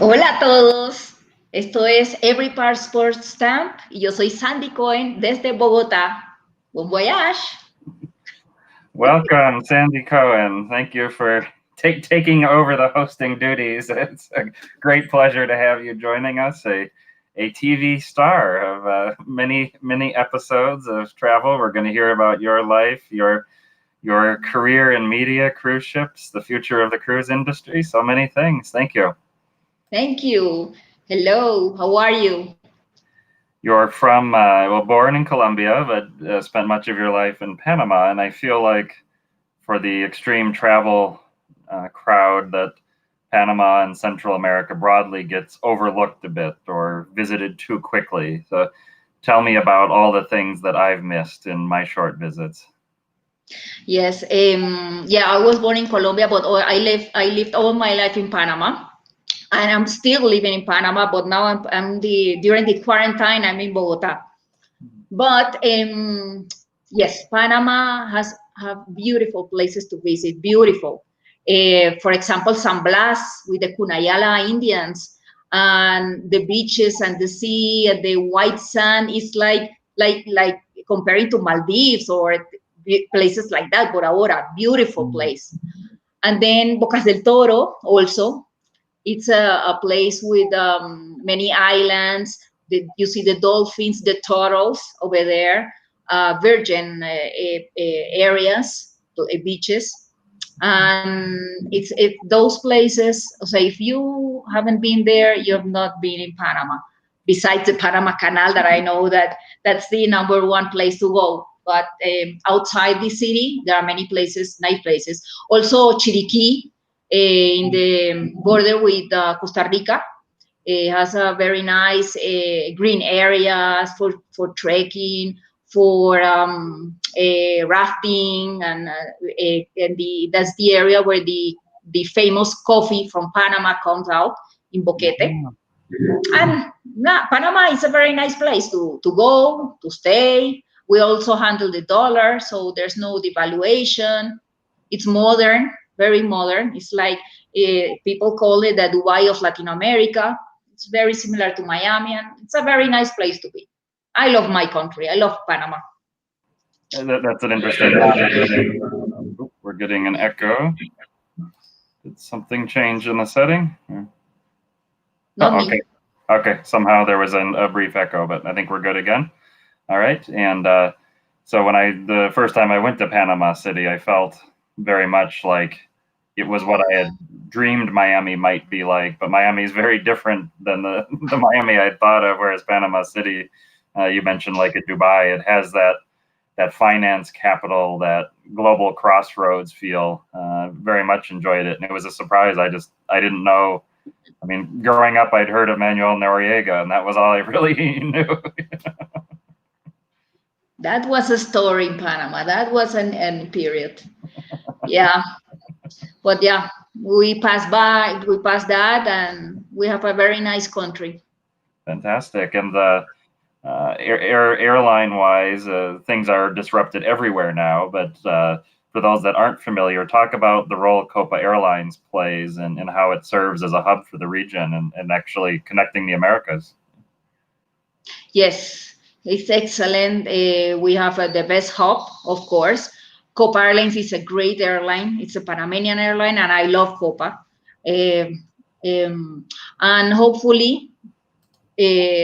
Hola a todos, esto es Every Part Sports Stamp y yo soy Sandy Cohen desde Bogotá. Bon voyage. Welcome, Sandy Cohen. Thank you for taking over the hosting duties. It's a great pleasure to have you joining us, a TV star of many episodes of travel. We're going to hear about your life, your career in media, cruise ships, the future of the cruise industry, so many things. Thank you. Thank you. Hello, how are you? You're from, born in Colombia, but spent much of your life in Panama. And I feel like for the extreme travel crowd that Panama and Central America broadly gets overlooked a bit or visited too quickly. So tell me about all the things that I've missed in my short visits. Yes, I was born in Colombia, but I lived all my life in Panama. And I'm still living in Panama, but now I'm during the quarantine, I'm in Bogota. But yes, Panama have beautiful places to visit, beautiful. For example, San Blas with the Cunayala Indians and the beaches and the sea and the white sand is like comparing to Maldives or places like that. Bora Bora, beautiful place. And then Bocas del Toro also. It's a place with many islands. You see the dolphins, the turtles over there, virgin areas, beaches. And those places, so if you haven't been there, you have not been in Panama. Besides the Panama Canal that I know that's the number one place to go. But outside the city, there are many places, nice places. Also Chiriquí, in the border with Costa Rica. It has a very nice green areas for trekking, for rafting, and that's the area where the famous coffee from Panama comes out in Boquete. And Panama is a very nice place to go, to stay. We also handle the dollar, so there's no devaluation. It's modern, very modern. It's like people call it the Dubai of Latin America. It's very similar to Miami, and it's a very nice place to be. I love my country. I love Panama. That's an interesting. We're getting an echo. Did something change in the setting? Okay. Okay. Somehow there was a brief echo, but I think we're good again. All right. And so the first time I went to Panama City, I felt very much like it was what I had dreamed Miami might be like, but Miami is very different than the Miami I thought of. Whereas Panama City, you mentioned like a Dubai, it has that finance capital, that global crossroads feel. Very much enjoyed it, and it was a surprise. I didn't know. I mean, growing up, I'd heard of Manuel Noriega, and that was all I really knew. That was a story in Panama. That was an period. Yeah. But yeah, we passed that, and we have a very nice country. Fantastic. And the airline-wise, things are disrupted everywhere now. But for those that aren't familiar, talk about the role Copa Airlines plays and how it serves as a hub for the region and actually connecting the Americas. Yes, it's excellent. We have the best hub, of course. Copa Airlines is a great airline. It's a Panamanian airline, and I love Copa. And hopefully,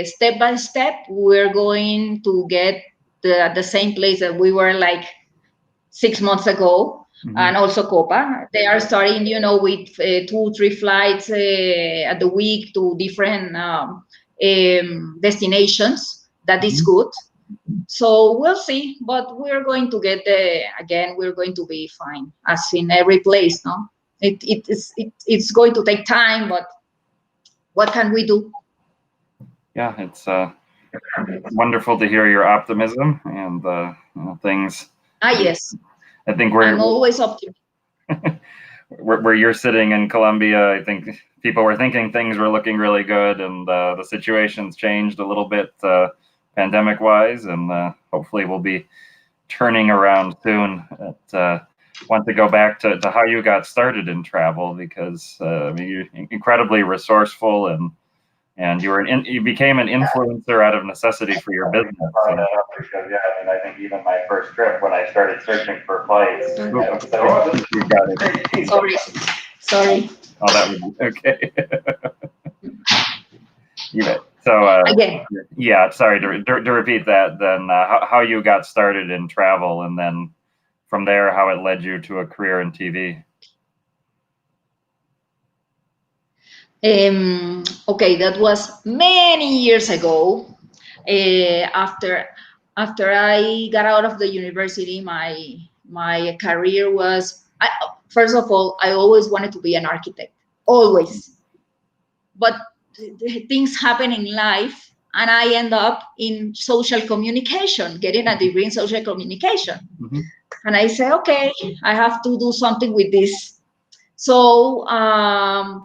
step by step, we're going to get the same place that we were like 6 months ago. Mm-hmm. And also Copa, they are starting, with 2-3 flights at the week to different destinations. That is good. So we'll see, but we're going to get there again. We're going to be fine, as in every place. No, it's going to take time, but what can we do? Yeah, it's wonderful to hear your optimism and things. Yes. I think I'm always optimistic. Where you're sitting in Colombia, I think people were thinking things were looking really good, and the situation's changed a little bit. Pandemic-wise, and hopefully we'll be turning around soon. want to go back to how you got started in travel, because I mean, you're incredibly resourceful, and you became an influencer out of necessity for your business. Because yeah, I mean, I think even my first trip when I started searching for flights, you got it. Sorry. Oh, that was okay. You bet. So Again. yeah, sorry to repeat that. Then how you got started in travel, and then from there how it led you to a career in TV. Okay, that was many years ago. After I got out of the university, my career was, first of all, I always wanted to be an architect, always. But things happen in life, and I end up in social communication, getting a degree in social communication. Mm-hmm. And I say, okay, I have to do something with this. So I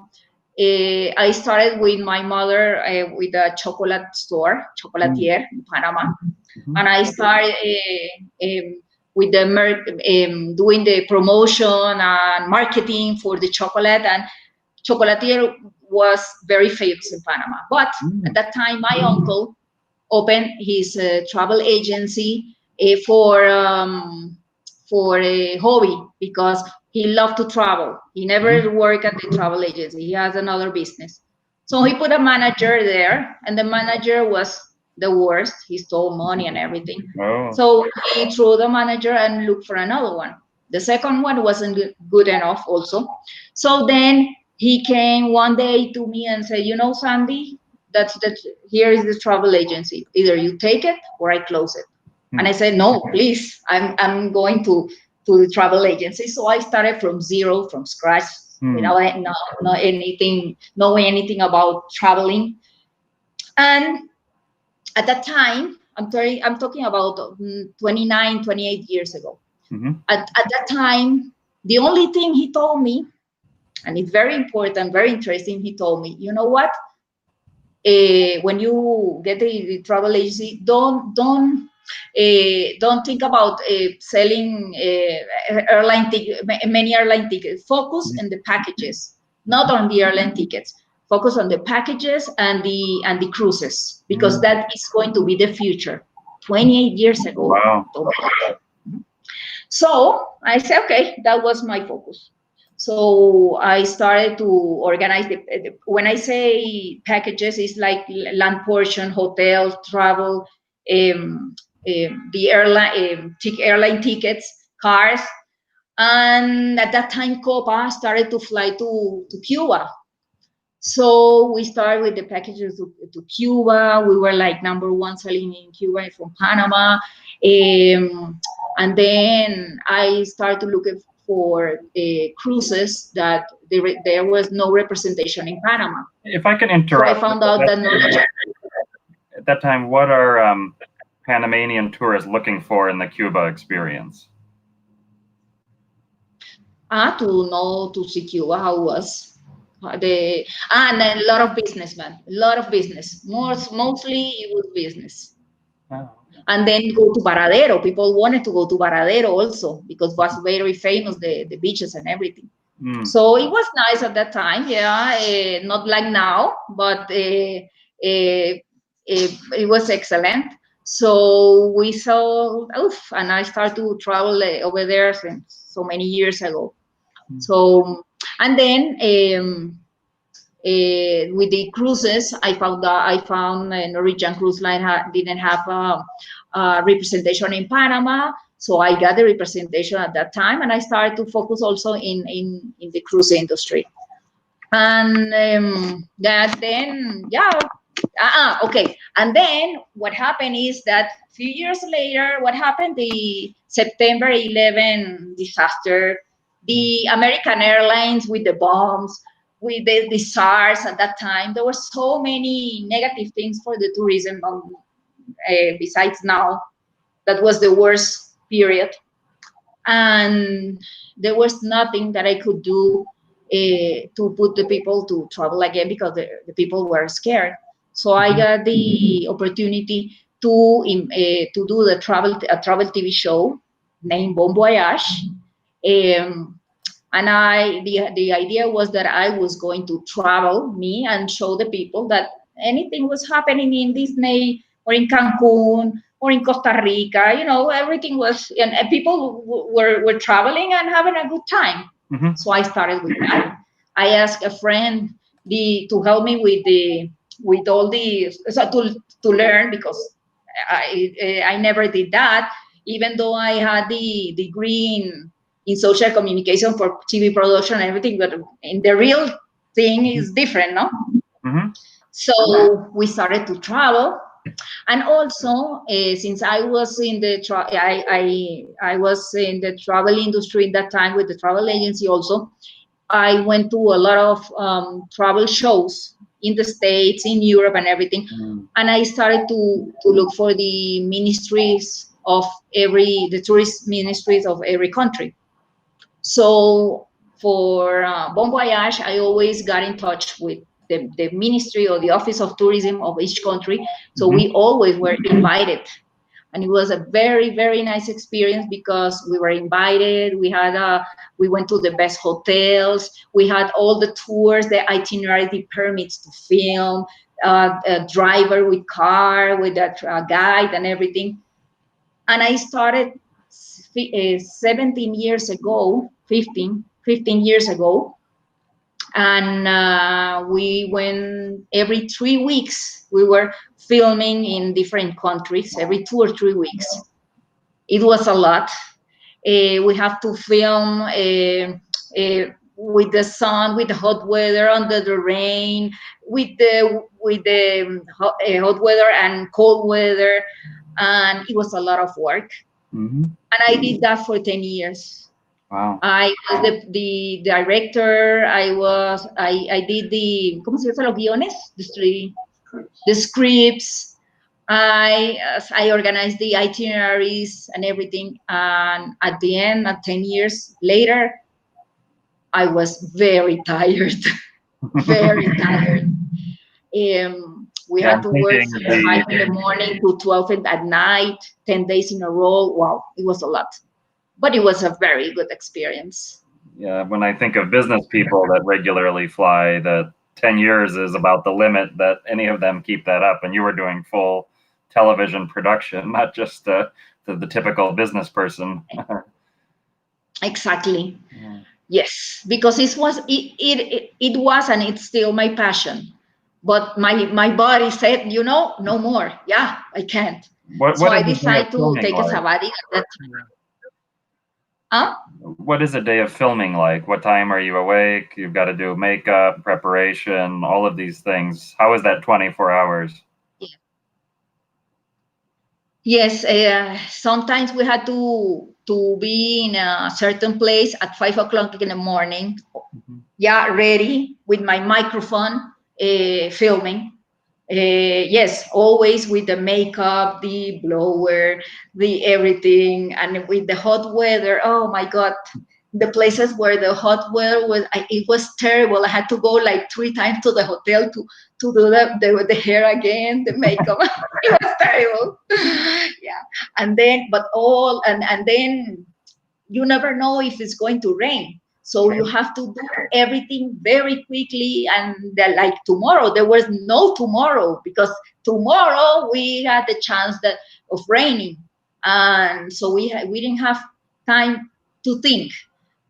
started with my mother with a chocolate store, chocolatier in Panama. Mm-hmm. And I started with the doing the promotion and marketing for the chocolate. And chocolatier was very famous in Panama. But at that time, my uncle opened his travel agency for a hobby, because he loved to travel. He never worked at the travel agency. He has another business. So he put a manager there, and the manager was the worst. He stole money and everything. Oh. So he threw the manager and looked for another one. The second one wasn't good enough also. So then he came one day to me and said, you know, Sandy, that's here is the travel agency. Either you take it or I close it. And I said, no, please, I'm going to the travel agency. So I started from zero, from scratch, without not anything, knowing anything about traveling. And at that time, I'm talking about 29, 28 years ago. At that time, the only thing he told me, and it's very important, very interesting, he told me, you know what? When you get the travel agency, don't think about selling many airline tickets. Focus on the packages, not on the airline tickets. Focus on the packages and the cruises, because that is going to be the future. 28 years ago. Wow. So I said, okay, that was my focus. So I started to organize when I say packages, it's like land portion, hotel, travel, the airline tickets, cars. And at that time, Copa started to fly to Cuba. So we started with the packages to Cuba. We were like #1 selling in Cuba from Panama. And then I started to look for cruises that there was no representation in Panama. If I can interrupt. So I found out that at that time, what are Panamanian tourists looking for in the Cuba experience? To see Cuba, how it was. And a lot of businessmen, a lot of business. Mostly it was business. Oh. And then go to Varadero. People wanted to go to Varadero also, because it was very famous, the beaches and everything. So it was nice at that time, yeah. Not like now, but it was excellent. So we saw, and I started to travel over there since so many years ago. So, and then with the cruises, I found Norwegian Cruise Line didn't have representation in Panama, so I got the representation at that time, and I started to focus also in the cruise industry. And okay. And then what happened is that a few years later, what happened? The September 11 disaster, the American Airlines with the bombs, with the SARS at that time. There were so many negative things for the tourism. Besides now, that was the worst period. And there was nothing that I could do to put the people to travel again, because the people were scared. So I got the opportunity to do a travel TV show named Bon Voyage. Um, and the idea was that I was going to travel me and show the people that anything was happening in Disney or in Cancun or in Costa Rica, everything was, and people were traveling and having a good time. So I started with that. I asked a friend to help me with all the so to learn, because I never did that, even though I had the degree in social communication for TV production and everything, but in the real thing is different, no? So we started to travel, and also since I was in the I was in the travel industry at that time with the travel agency. Also, I went to a lot of travel shows in the States, in Europe, and everything, and I started to look for the ministries of the tourist ministries of every country. So for Bon Voyage, I always got in touch with the ministry or the office of tourism of each country. So we always were invited. And it was a very, very nice experience because we were invited. We went to the best hotels. We had all the tours, the itinerary, the permits to film, a driver with car, with a guide and everything. And I started 17 years ago, 15 years ago. And we went every 3 weeks. We were filming in different countries every 2 or 3 weeks. It was a lot. We have to film with the sun, with the hot weather, under the rain, with the hot weather and cold weather, and it was a lot of work. And I did that for 10 years. Wow. I was the director. I did the ¿cómo se dice los guiones? The scripts. I organized the itineraries and everything. And at the end, at 10 years later, I was very tired, very tired. We had to work from 5 in the morning to 12 at night, 10 days in a row. Wow, it was a lot. But it was a very good experience. Yeah, when I think of business people that regularly fly, that 10 years is about the limit that any of them keep that up. And you were doing full television production, not just the typical business person. Exactly. Yeah. Yes, because it was and it's still my passion. But my body said, no more. Yeah, I can't. So I decided to take a sabbatical at that time. Huh? What is a day of filming like? What time are you awake? You've got to do makeup, preparation, all of these things. How is that 24 hours? Yes, sometimes we had to be in a certain place at 5 o'clock in the morning. Yeah, ready with my microphone, filming. Yes, always with the makeup, the blower, the everything, and with the hot weather. Oh my God, the places where the hot weather was, it was terrible. I had to go like 3 times to the hotel to do the hair again, the makeup. It was terrible. Yeah, and then and then you never know if it's going to rain. So you have to do everything very quickly. And like tomorrow, there was no tomorrow, because tomorrow we had the chance of raining. And so we didn't have time to think.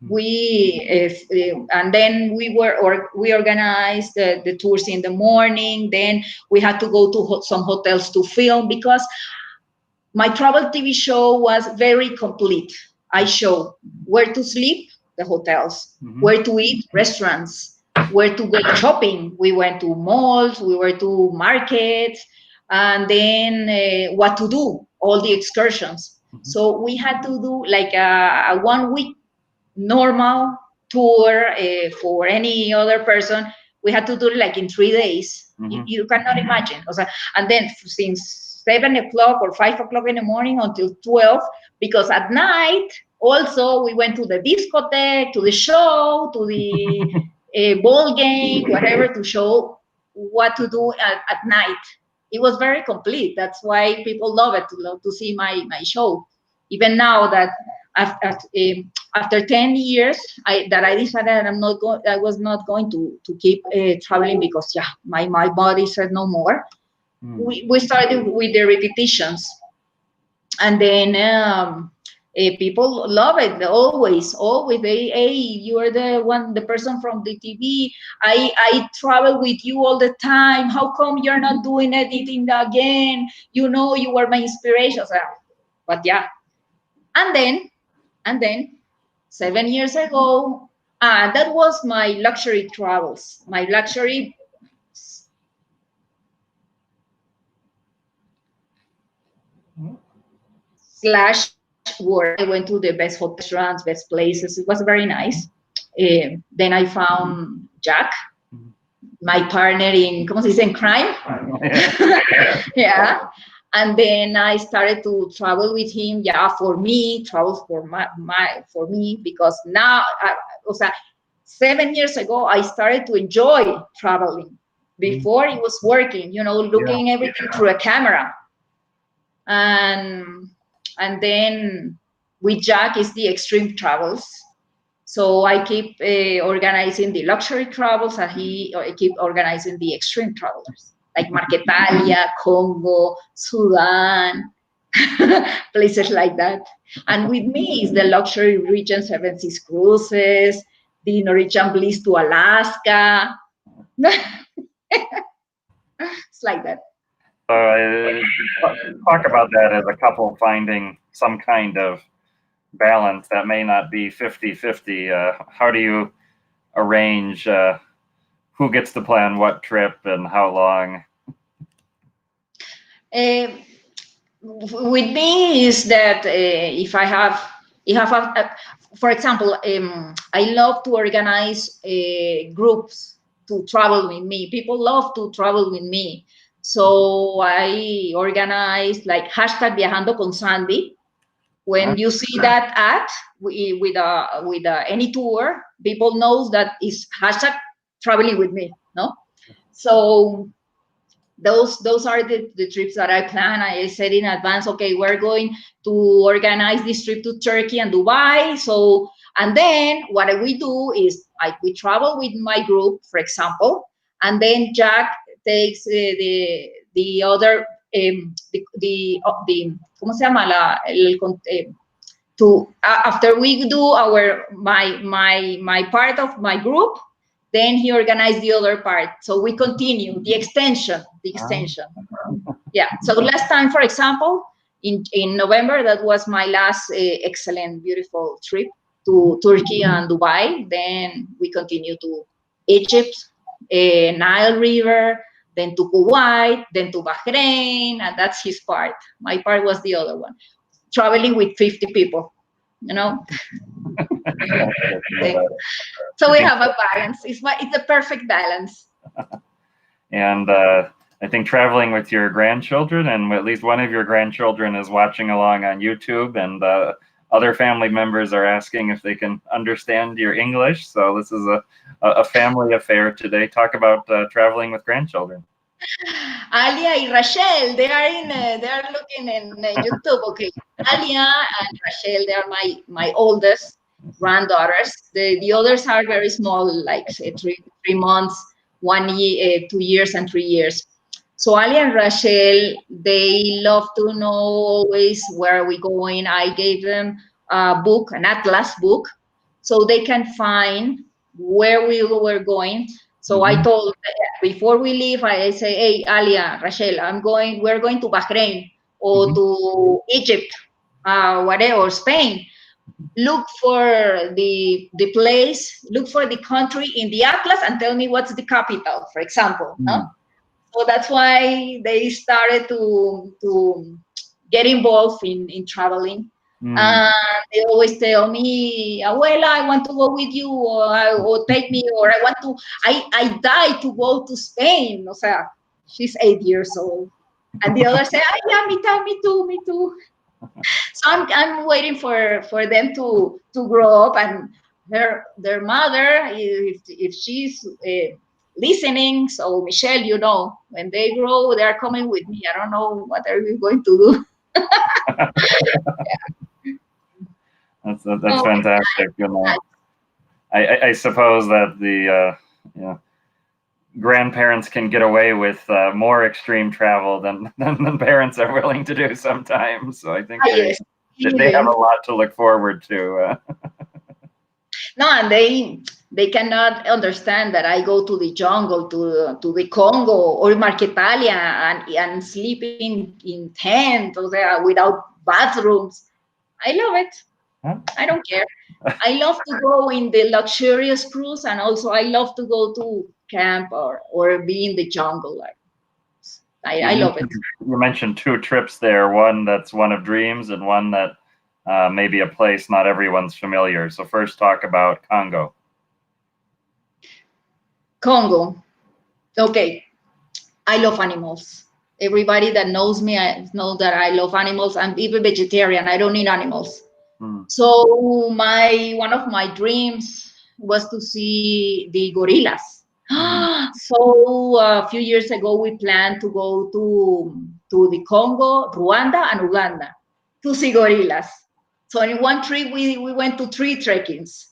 And then we organized the tours in the morning. Then we had to go to some hotels to film, because my travel TV show was very complete. I show where to sleep, the hotels, where to eat, restaurants, where to go shopping. We went to malls, we went to markets, and then what to do, all the excursions. So we had to do like a 1 week normal tour for any other person. We had to do it like in 3 days. You cannot imagine. And then since 7 o'clock or 5 o'clock in the morning until 12, because at night also we went to the discotheque, to the show, to the ball game, whatever, to show what to do at night. It was very complete. That's why people love to see my show. Even now that after 10 years, I decided I was not going to keep traveling because my body said no more. We started with the repetitions, and then people love it always. Hey, you're the person from the TV. I travel with you all the time. How come you're not doing editing again? You know, you were my inspiration. So, but and then 7 years ago, that was my luxury travels, my luxury / work. I went to the best restaurants, best places. It was very nice. Then I found Jack, my partner in, ¿cómo se dice? In crime. Yeah. And then I started to travel with him. Yeah, for me, travels for me, because now, 7 years ago, I started to enjoy traveling. Before it was working, looking everything through a camera. And then with Jack is the extreme travels. So I keep organizing the luxury travels, and I keep organizing the extreme travelers, like Marquetalia, Congo, Sudan, places like that. And with me is the luxury region, 7 Seas cruises, the Norwegian Bliss to Alaska. It's like that. Talk about that as a couple finding some kind of balance that may not be 50-50. How do you arrange who gets to plan what trip and how long? With me is that if I have for example, I love to organize groups to travel with me. People love to travel with me. So I organize like hashtag Viajando con Sandy. When you see that ad with any tour, people knows that is hashtag traveling with me. No, so those are the trips that I plan. I said in advance, okay, we're going to organize this trip to Turkey and Dubai. So, and then what we do is we travel with my group, for example, and then Jack takes the other ¿cómo se llama after we do my part of my group, then he organized the other part. So we continue the extension. Yeah. So last time, for example, in November, that was my last excellent, beautiful trip to Turkey and Dubai. Then we continue to Egypt, Nile River, then to Kuwait, then to Bahrain, and that's his part. My part was the other one, traveling with 50 people, So we have a balance. It's a perfect balance. And I think traveling with your grandchildren, and at least one of your grandchildren is watching along on YouTube, and other family members are asking if they can understand your English. So this is a family affair today. Talk about traveling with grandchildren. Alia and Rachel, they are looking in YouTube. Okay, Alia and Rachel, they are my oldest granddaughters. The others are very small, like say 3 months, 1 year, 2 years, and 3 years. So Ali and Rachel, they love to know always where are we going. I gave them a book, an atlas book, so they can find where we were going. So I told before we leave, I say, hey, Alia, Rachel, we're going to Bahrain or to Egypt, whatever, or Spain. Look for the place, look for the country in the atlas and tell me what's the capital, for example. No? So that's why they started to get involved in traveling. They always tell me, Abuela, I want to go with you, or take me, or I die to go to Spain. O sea, she's 8 years old. And the other say, yeah, me too. So I'm waiting for them to grow up, and their mother, if she's listening. So Michelle, when they grow, they are coming with me. I don't know what are we going to do. That's Oh, fantastic. I suppose that the you know, grandparents can get away with more extreme travel than parents are willing to do sometimes. So I think yes. they have a lot to look forward to. No, and they cannot understand that I go to the jungle, to the Congo or Marquetalia and sleep in tent or there without bathrooms. I love it. Huh? I don't care. I love to go in the luxurious cruise, and also I love to go to camp or be in the jungle. I love it. You mentioned two trips there. One that's one of dreams, and one that maybe a place not everyone's familiar. So first, talk about Congo. Congo. Okay. I love animals. Everybody that knows me, I know that I love animals. I'm even vegetarian. I don't eat animals. So one of my dreams was to see the gorillas. So a few years ago, we planned to go to the Congo, Rwanda, and Uganda to see gorillas. So in one trip, we went to 3 trekkings.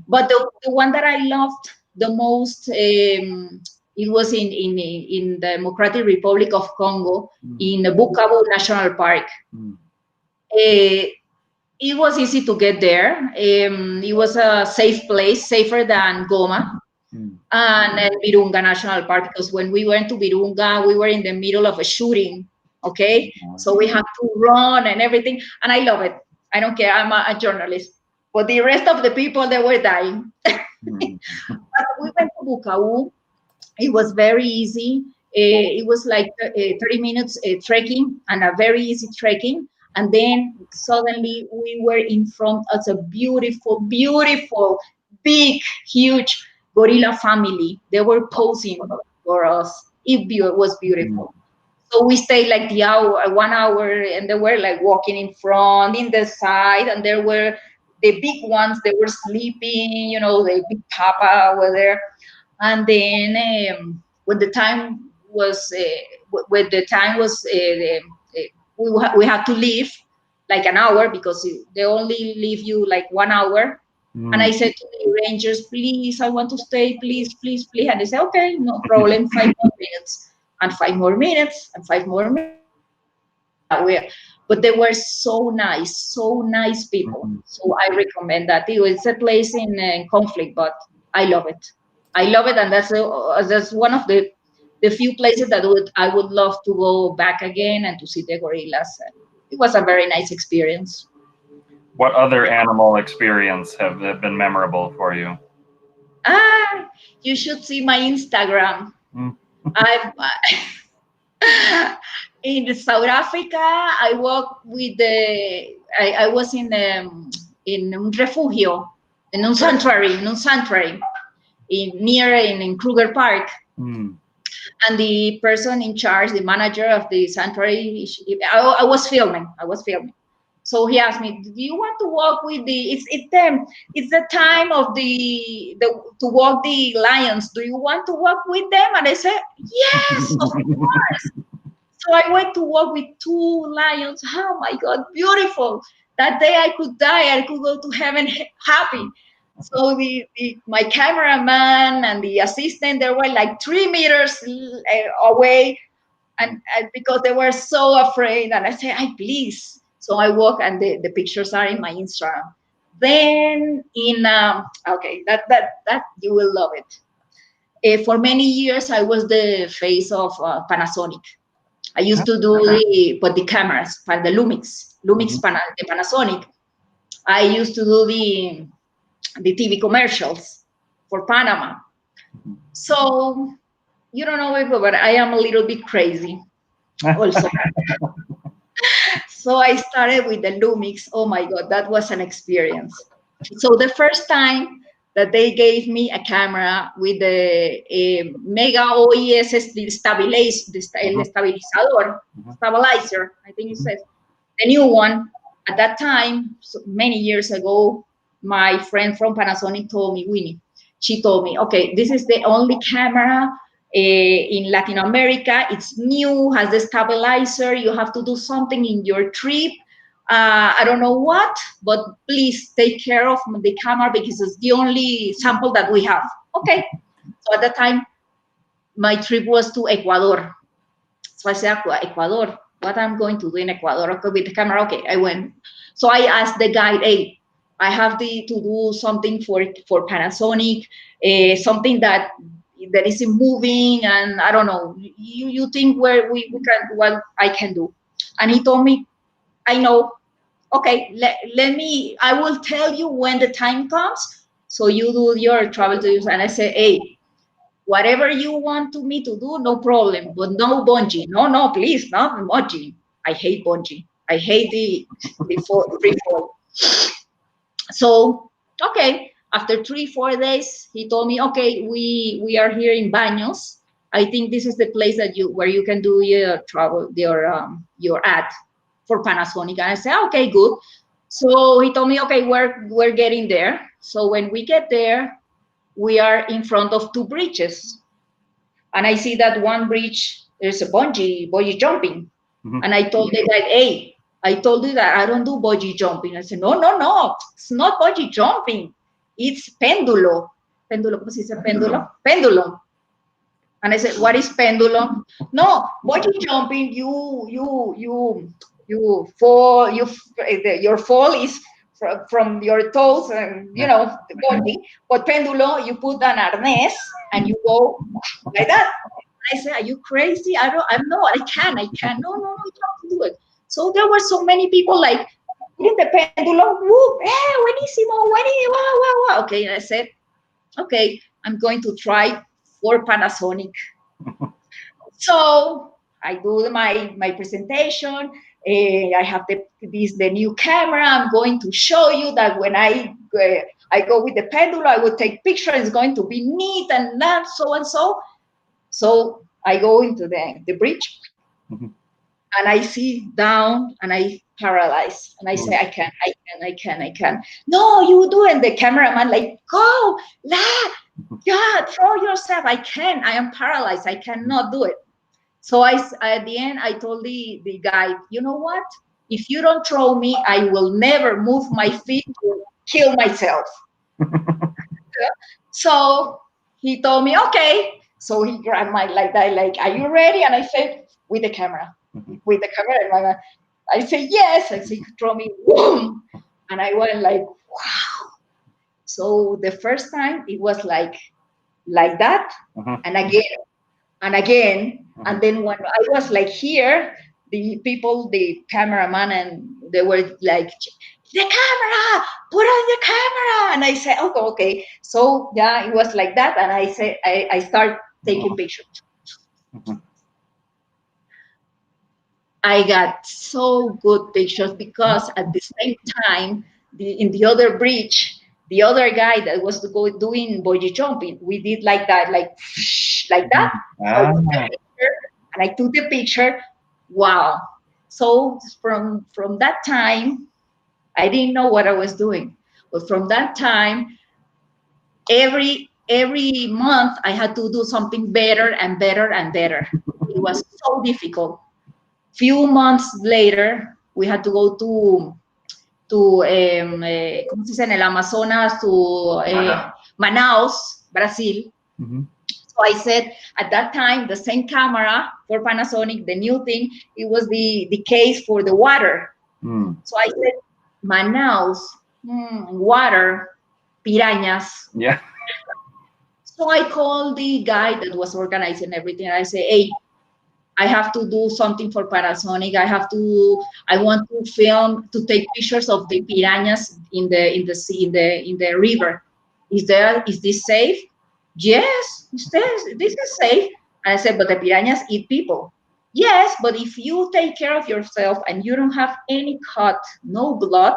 But the one that I loved the most, it was in the Democratic Republic of Congo, in the Bukavu National Park. It was easy to get there. It was a safe place, safer than Goma and Virunga National Park, because when we went to Virunga, we were in the middle of a shooting. Okay, so we had to run and everything, and I love it. I don't care. I'm a journalist, but the rest of the people, they were dying. But we went to Bukavu. It was very easy. It was like 30 minutes trekking and a very easy trekking. And then suddenly we were in front of a beautiful, beautiful, big, huge gorilla family. They were posing for us. It was beautiful. So we stayed like the hour, 1 hour, and they were like walking in front, in the side, and there were the big ones. They were sleeping, the big papa were there. And then when the time was we had to leave like an hour, because they only leave you like 1 hour. And I said to the rangers, please, I want to stay, please, please, please. And they said, okay, no problem, 5 more minutes, and 5 more minutes, and 5 more minutes. But they were so nice people. So I recommend that. It's a place in conflict, but I love it. I love it, and that's one of the few places that I would love to go back again and to see the gorillas. It was a very nice experience. What other animal experience have been memorable for you? You should see my Instagram. I've in South Africa, I worked with I was in un refugio, in un sanctuary, in Kruger Park. And the person in charge, the manager of the sanctuary, I was filming. So he asked me, "Do you want to walk with the? It's the time of the to walk the lions. Do you want to walk with them?" And I said, "Yes, of course." So I went to walk with 2 lions. Oh my God, beautiful! That day I could die. I could go to heaven happy. So my cameraman and the assistant, they were like 3 meters away, and because they were so afraid. And I said, please. So I walk, and the pictures are in my Instagram. Then okay, that you will love it. For many years, I was the face of Panasonic. I used to do the cameras, the Lumix, the Panasonic. I used to do the TV commercials for Panama. So you don't know it, but I am a little bit crazy also. So I started with the Lumix. Oh my God, that was an experience. So the first time that they gave me a camera with the Mega OES stabilizer, I think it says, the new one. At that time, so many years ago, my friend from Panasonic told me, Winnie, she told me, okay, this is the only camera in Latin America. It's new, has the stabilizer. You have to do something in your trip, I don't know what, but please take care of the camera because it's the only sample that we have. Okay. So at the time, my trip was to Ecuador. So I said, Ecuador, what I'm going to do in Ecuador? Okay, with the camera. Okay, I went. So I asked the guide, hey, I have to do something for Panasonic, something that is moving, and I don't know. You think where we can what I can do? And he told me, I know. Okay, let me. I will tell you when the time comes. So you do your travel to use. And I say, hey, whatever you want to me to do, no problem, but no bungee. No, no, please, not bungee. I hate bungee. I hate the free fall. So, okay, after 3 4 days, he told me, okay, we are here in Baños. I think this is the place that where you can do your travel, your ad for Panasonic. And I said, okay, good. So he told me, okay, we're getting there. So when we get there, we are in front of two bridges, and I see that one bridge there's a bungee jumping. Mhm. And I told the guy, hey, I told you that I don't do bungee jumping. I said, no, no, no, it's not bungee jumping. It's pendulo. Pendulo, ¿cómo se dice pendulo? Pendulum. And I said, what is pendulum? No, bungee jumping, you fall, your fall is from your toes and, the bungee. But pendulo, you put an arnés and you go like that. I said, are you crazy? I'm no, I can. No, no, no, you have to do it. So there were so many people like in the pendulum, whoop, hey, buenísimo, wow, wow, wow. Okay, and I said, okay, I'm going to try for Panasonic. So I do my presentation. I have the new camera. I'm going to show you that when I go with the pendulum, I will take pictures. It's going to be neat and that, so and so. So I go into the bridge, Mhm. and I see down and I paralyze. And I say, I can. No, you do. And the cameraman like, go, la, yeah, throw yourself. I can. I am paralyzed. I cannot do it. So at the end, I told the guy, you know what? If you don't throw me, I will never move my feet to kill myself. So he told me, okay. So he grabbed my like that, like, are you ready? And I said, with the camera, with the camera in my hand. I said, yes. I said, throw me, boom. And I went like, wow. So the first time it was like that, Mhm. and again, and again. Mhm. And then when I was like here, the people, the cameraman, and they were like, the camera, put on the camera. And I said, okay, okay. So yeah, it was like that. And I said, I start taking pictures. Mhm. I got so good pictures because at the same time, in the other bridge, the other guy that was doing bungee jumping, we did like that, like that. So I took the Ah. picture, and I took the picture. Wow! So from that time, I didn't know what I was doing, but from that time, every month I had to do something better and better and better. It was so difficult. Few months later, we had to go to ¿cómo se dice? En el Amazonas, to Manaus, Brazil. Mhm. So I said at that time, the same camera for Panasonic, the new thing, it was the case for the water. Mm. So I said, Manaus, water, piranhas. Yeah. So I called the guy that was organizing everything. I say, hey, I have to do something for Panasonic. I want to film, to take pictures of the piranhas in the sea, in the river. Is this safe? Yes, this is safe. And I said, but the piranhas eat people. Yes, but if you take care of yourself and you don't have any cut, no blood,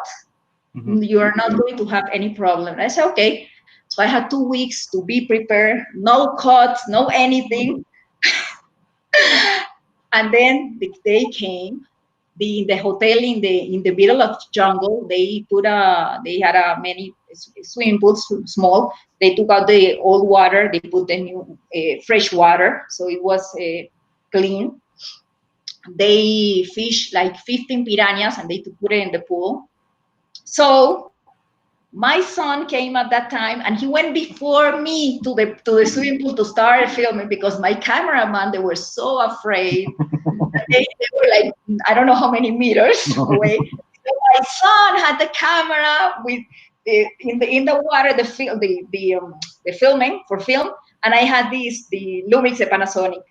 Mhm. you are not going to have any problem. I said, okay. So I had 2 weeks to be prepared, no cuts, no anything. And then the day came. The hotel in the middle of the jungle. They had a many swimming pools, small. They took out the old water. They put the new fresh water, so it was clean. they fish like 15 piranhas and they put it in the pool. So my son came at that time and he went before me to the swimming pool to start filming because my cameraman, they were so afraid. They were like, I don't know how many meters away. So my son had the camera with in the water, the filming for film, and I had the Lumix, the Panasonic.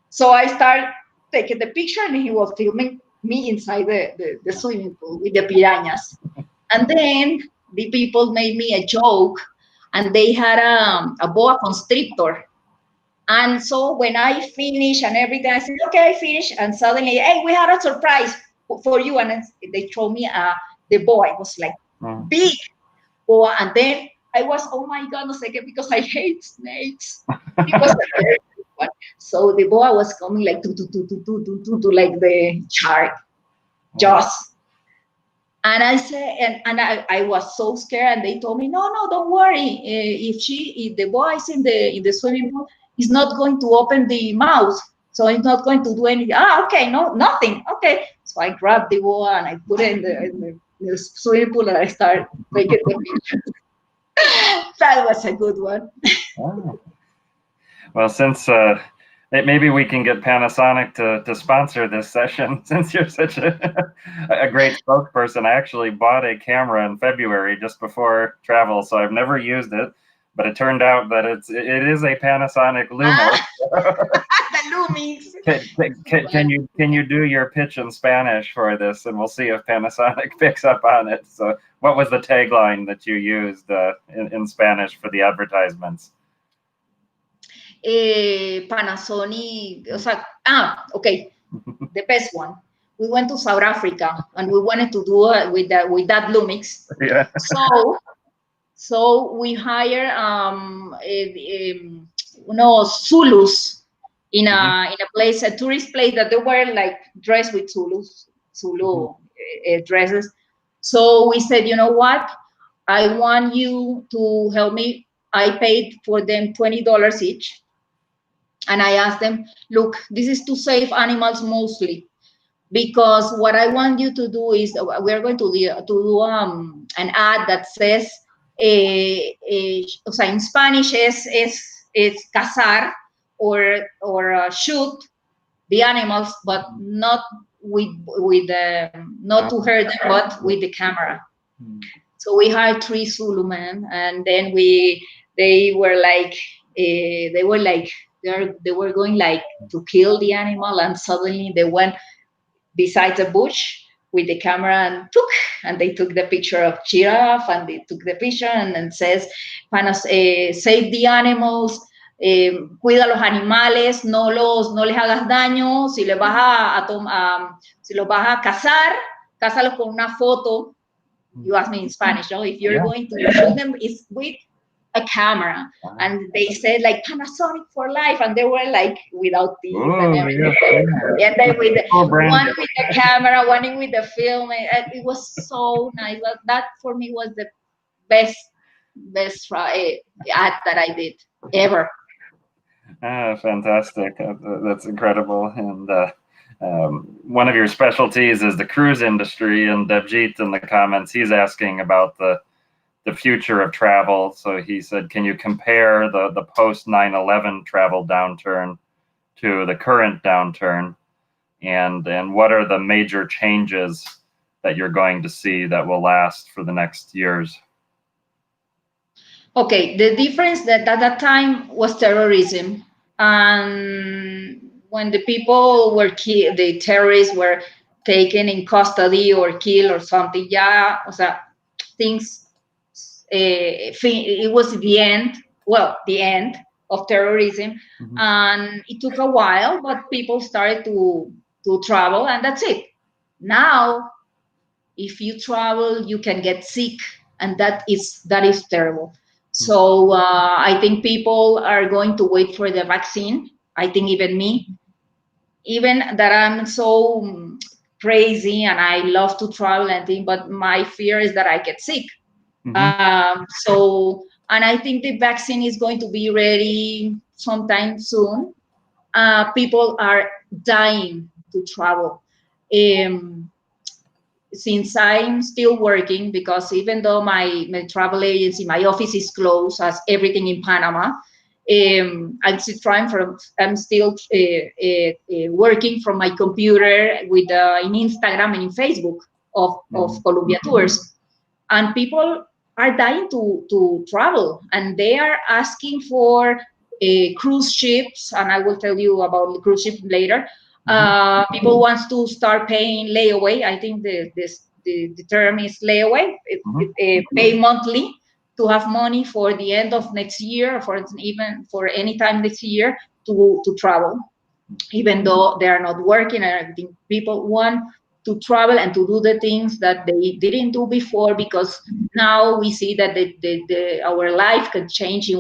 So I started taking the picture, and he was filming me inside the swimming pool with the piranhas. And then the people made me a joke, and they had a boa constrictor. And so when I finished and everything, I said, okay, I finished. And suddenly, hey, we had a surprise for you. And they showed me the boa. It was like big boa. And then I was, oh my God, no second, because I hate snakes. It was a very big one. So the boa was coming like to like the shark, jaws. And I said, and I was so scared, and they told me, no, don't worry. If the boy is in the swimming pool, he's not going to open the mouth, so he's not going to do anything. Okay, no, nothing. Okay, so I grabbed the boy and I put it in the swimming pool, and I started taking the picture. That was a good one. Oh. Well, since maybe we can get Panasonic to sponsor this session, since you're such a great spokesperson. I actually bought a camera in February just before travel, so I've never used it, but it turned out that it is a Panasonic Lumix. The Lumix. Can you do your pitch in Spanish for this, and we'll see if Panasonic picks up on it. So, what was the tagline that you used in Spanish for the advertisements? Panasonic, okay, the best one. We went to South Africa and we wanted to do it with that Lumix. Yeah. So we hire Zulus in a place, a tourist place that they were like dressed with Zulu dresses. So we said, you know what? I want you to help me. I paid for them $20 each. And I asked them, look, this is to save animals mostly, because what I want you to do is we're going to do an ad that says, o sea, in Spanish es cazar or shoot the animals, but not not to hurt them, but with the camera. So we hired 3 Zulu men, and then they were like they were going like to kill the animal, and suddenly they went beside the bush with the camera and they took the picture of giraffe, and they took the picture and says, save the animals, cuida los animales, no les hagas daño, si les vas si los vas a cazar, cázalos con una foto. You asked me in Spanish, no? If you're going to shoot them, it's with a camera. And they said like Panasonic for life, and they were like without teeth and everything. Yeah. And then with one with the camera, one with the film, and it was so nice. That for me was the best ad that I did ever. Fantastic! That's incredible. And one of your specialties is the cruise industry, and Devjit in the comments, he's asking about the future of travel. So he said, can you compare the post 9/11 travel downturn to the current downturn, and what are the major changes that you're going to see that will last for the next years? Okay, the difference that at that time was terrorism, and when the people were killed, the terrorists were taken in custody or killed or something. Yeah, o sea, things. It was the end of terrorism, and it took a while, but people started to travel, and that's it. Now, if you travel, you can get sick, and that is terrible. So I think people are going to wait for the vaccine. I think even me, even that I'm so crazy and I love to travel and things, but my fear is that I get sick. And I think the vaccine is going to be ready sometime soon. People are dying to travel. Um, since I'm still working, because even though my travel agency, my office is closed, as everything in Panama, I'm still working from my computer with in Instagram and in Facebook of Colombia tours, and people are dying to travel, and they are asking for cruise ships, and I will tell you about the cruise ship later. People wants to start paying layaway. I think the term is layaway. Pay monthly to have money for the end of next year, for even for any time next year to travel, even though they are not working. And I think people want to travel and to do the things that they didn't do before, because now we see that our life can change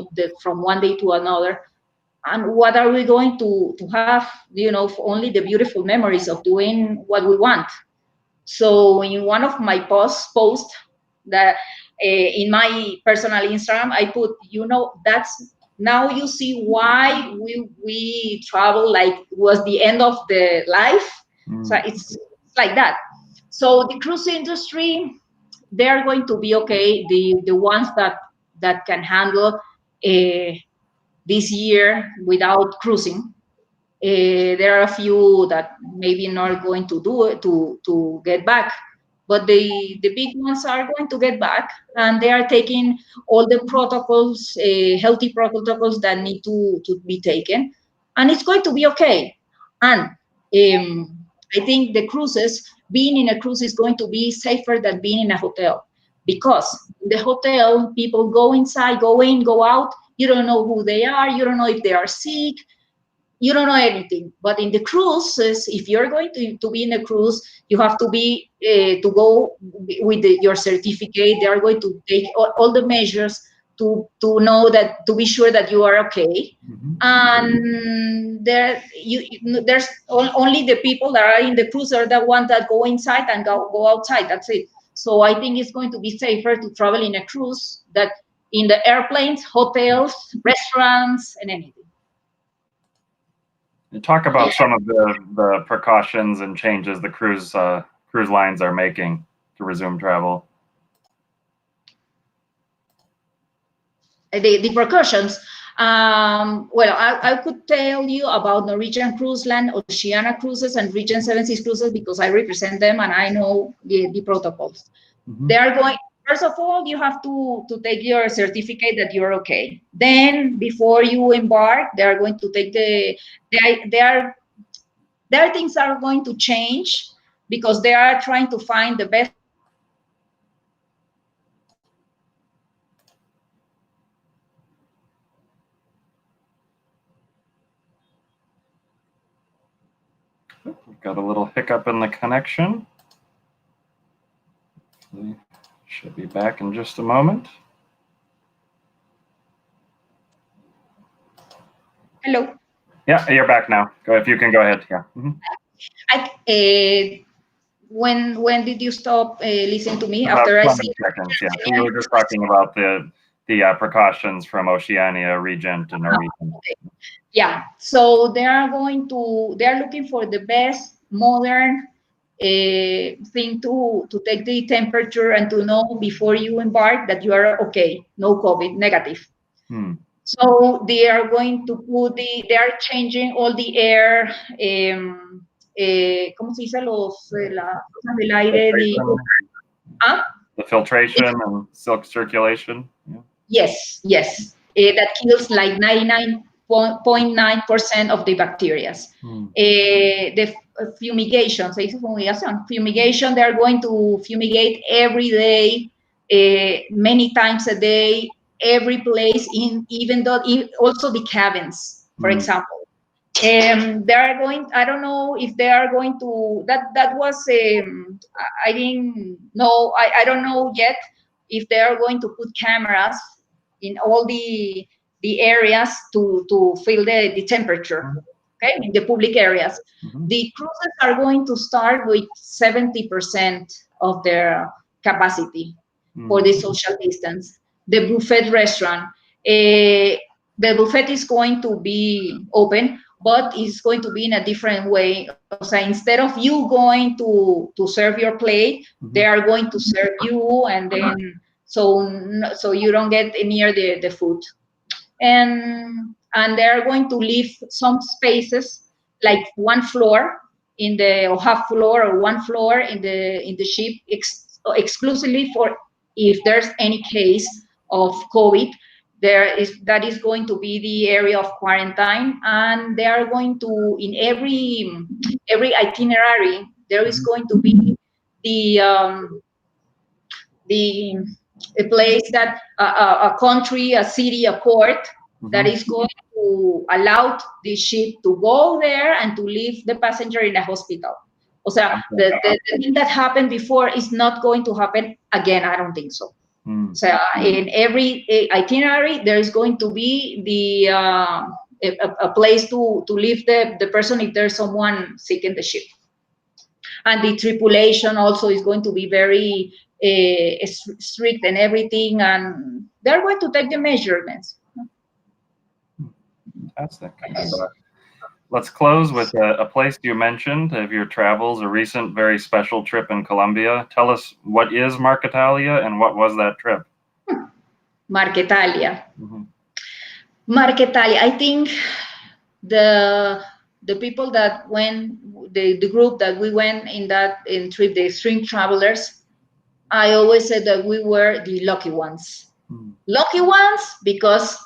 from one day to another. And what are we going to have, only the beautiful memories of doing what we want. So in one of my posts that in my personal Instagram, I put, that's now you see why we travel like it was the end of the life. So it's like that. So the cruise industry, they're going to be okay. The ones that can handle this year without cruising. There are a few that maybe not going to do it to get back, but the big ones are going to get back, and they are taking all the protocols, healthy protocols that need to be taken, and it's going to be okay. And I think the cruises, being in a cruise is going to be safer than being in a hotel, because in the hotel people go inside, go in, go out. You don't know who they are. You don't know if they are sick. You don't know anything. But in the cruises, if you're going to be in a cruise, you have to be to go with your certificate. They are going to take all the measures to know that, to be sure that you are okay. And there's only the people that are in the cruise are the ones that go inside and go outside. That's it. So I think it's going to be safer to travel in a cruise than in the airplanes, hotels, restaurants, and anything. Talk about some of the precautions and changes the cruise lines are making to resume travel. The precautions. Well, I could tell you about Norwegian Cruise Line, Oceania Cruises, and Regent Seven Seas Cruises, because I represent them and I know the protocols. They are going. First of all, you have to take your certificate that you're okay. Then, before you embark, they are going to take their things are going to change, because they are trying to find the best We've got a little hiccup in the connection. Should be back in just a moment. Hello. Yeah, you're back now. If you can go ahead. Yeah. When did you stop listening to me? About After 20 I said seconds. Yeah. So we were just talking about the precautions from Oceania, Regent, and Norwegian. Yeah. So they're looking for the best modern thing to take the temperature and to know before you embark that you are okay, no COVID, negative. So they are going to they are changing all the air, ¿cómo se dice? Las cosas del aire, the filtration and silk circulation. Yeah. Yes. That kills like 99.9% of the bacteria. The fumigation, se dice fumigación. Fumigation, they're going to fumigate every day, many times a day, every place, also the cabins, for example. They are going, I don't know if they are going to, that was, I didn't know, I don't know yet if they are going to put cameras in all the areas to feel the temperature, okay, in the public areas. The cruises are going to start with 70% of their capacity for the social distance. The buffet restaurant, the buffet is going to be open, but it's going to be in a different way. So instead of you going to serve your plate, they are going to serve you, and then so you don't get near the food. And they're going to leave some spaces, like one floor in the, or half floor or one floor in the ship, exclusively for if there's any case of COVID. That is going to be the area of quarantine, and they are going to, in every itinerary, there is going to be the the a place that a country, a city, a port that is going to allow the ship to go there and to leave the passenger in a hospital. O sea, the thing that happened before is not going to happen again. I don't think so. So in every itinerary, there is going to be a place to leave the person if there's someone sick in the ship. And the tripulation also is going to be very strict and everything, and they're going to take the measurements. Fantastic. And, let's close with a place you mentioned of your travels, a recent, very special trip in Colombia. Tell us, what is Marquetalia and what was that trip? Marquetalia. Marquetalia, I think the people that went, the group that we went in trip, the Extreme Travelers, I always said that we were the lucky ones. Lucky ones because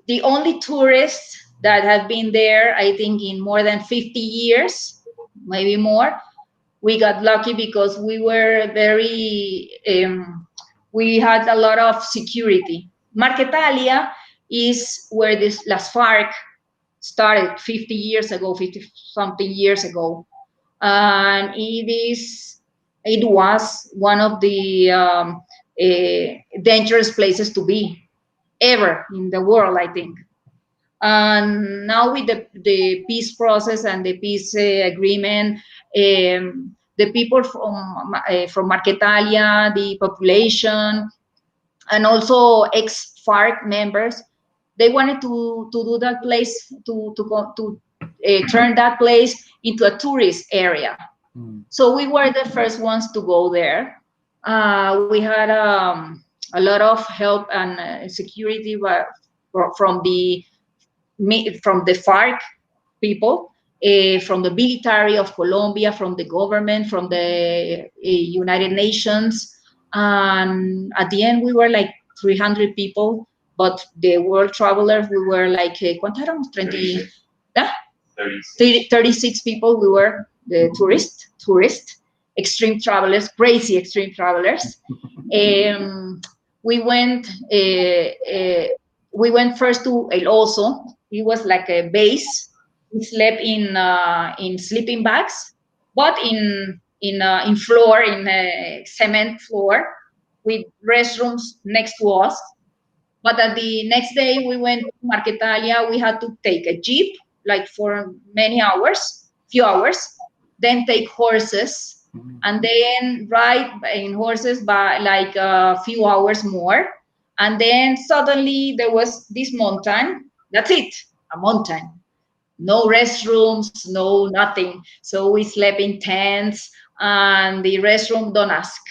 the only tourists that have been there, I think, in more than 50 years, maybe more. We got lucky because we were very, we had a lot of security. Marquetalia is where this Las FARC started 50 years ago, 50 something years ago. And it was one of the dangerous places to be ever in the world, I think. And now with the peace process and the peace agreement, the people from Marquetalia, the population, and also ex-FARC members, they wanted to do that place, to turn that place into a tourist area. So we were the first ones to go there. We had a lot of help and security from the FARC people, from the military of Colombia, from the government, from the United Nations. And at the end, we were like 300 people, but the world travelers, we were like, ¿cuántos éramos? 36 people. We were the tourists, extreme travelers, crazy extreme travelers. We went first to El Oso. It was like a base. We slept in sleeping bags, but in floor, in a cement floor, with restrooms next to us. But at the next day, we went to Marquetalia. We had to take a jeep, like for few hours, then take horses, and then ride in horses by like a few hours more. And then suddenly there was this mountain. That's it, a mountain. No restrooms, no nothing. So we slept in tents, and the restroom, don't ask.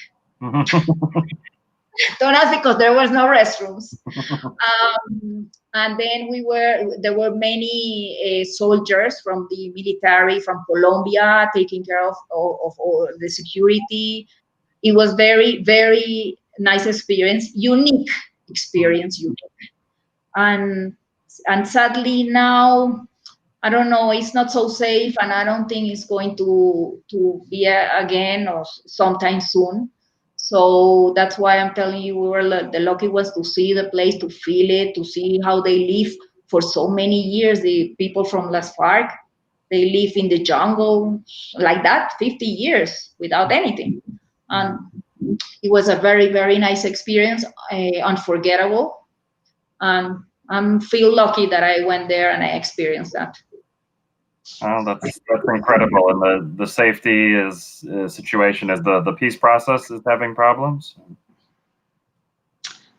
Don't ask, because there was no restrooms. And then there were many soldiers from the military from Colombia taking care of all the security. It was very, very nice experience, unique experience, and sadly now, I don't know, it's not so safe, and I don't think it's going to be again or sometime soon. So that's why I'm telling you, we were the lucky ones to see the place, to feel it, to see how they live for so many years. The people from Las FARC, they live in the jungle like that, 50 years without anything. And it was a very, very nice experience, unforgettable. And I feel lucky that I went there and I experienced that. Well, that's incredible. And the safety situation is the peace process is having problems.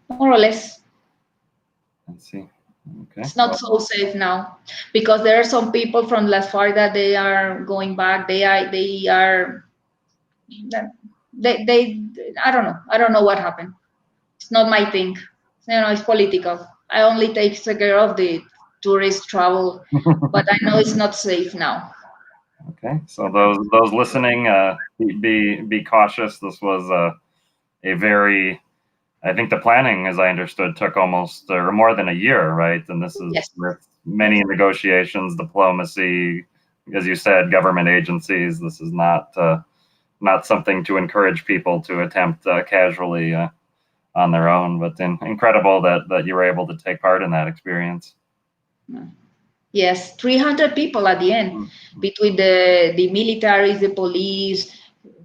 More or less. Let's see. Okay. It's not so safe now because there are some people from Las FARC that they are going back. They I don't know. I don't know what happened. It's not my thing. It's political. I only take care of the tourist travel, but I know it's not safe now. Okay. So those listening, be cautious. This was a very, I think the planning, as I understood, took almost or more than a year, right? And this is Yes. with many negotiations, diplomacy, as you said, government agencies. This is not something to encourage people to attempt casually on their own, but incredible that you were able to take part in that experience. Yes, 300 people at the end, between the militaries, the police,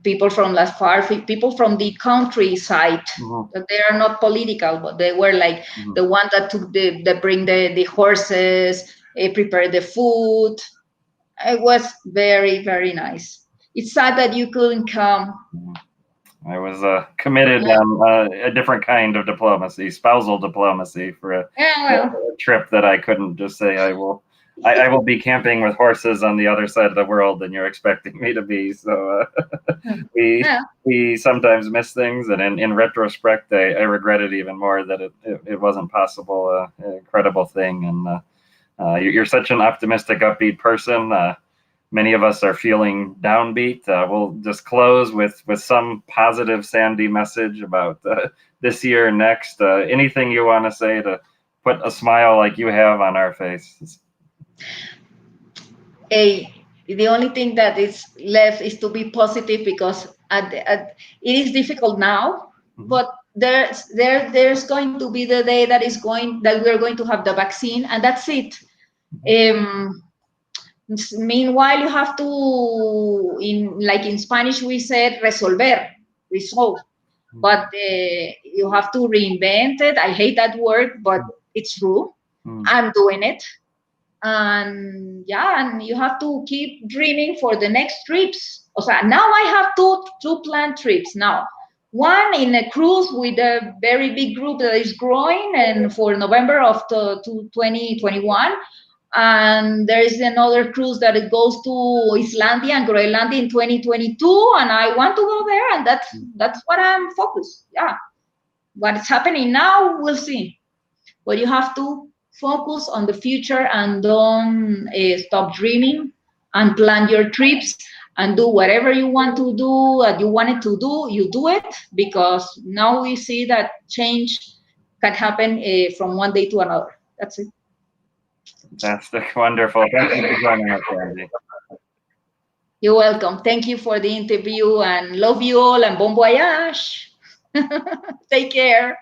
people from Las FARC, people from the countryside. That they are not political, but they were like the one that took the bring the horses, prepare the food. It was very, very nice. It's sad that you couldn't come. I was committed on a different kind of diplomacy, spousal diplomacy, for a trip that I couldn't just say I will be camping with horses on the other side of the world, and you're expecting me to be. So we sometimes miss things, and in retrospect, I regret it even more that it wasn't possible. An incredible thing, and you're such an optimistic, upbeat person. Many of us are feeling downbeat. We'll just close with some positive Sandy message about this year and next. Anything you want to say to put a smile like you have on our faces? The only thing that is left is to be positive, because it is difficult now, but there's going to be the day that we're going to have the vaccine, and that's it. Meanwhile, you have to, in Spanish we said resolve, but you have to reinvent it. I hate that word, but it's true. I'm doing it. And you have to keep dreaming for the next trips. Now I have two planned trips now. One in a cruise with a very big group that is growing, and for November of 2021. And there is another cruise that it goes to Icelandia and Groenlandia in 2022, and I want to go there, and that's what I'm focused. What's happening now, we'll see. But you have to focus on the future and don't stop dreaming, and plan your trips and do whatever you want to do, that you wanted to do, you do it, because now we see that change can happen from one day to another. That's it. Fantastic. Wonderful. Thank you for joining us, Sandy. You're welcome. Thank you for the interview, and love you all, and bon voyage. Take care.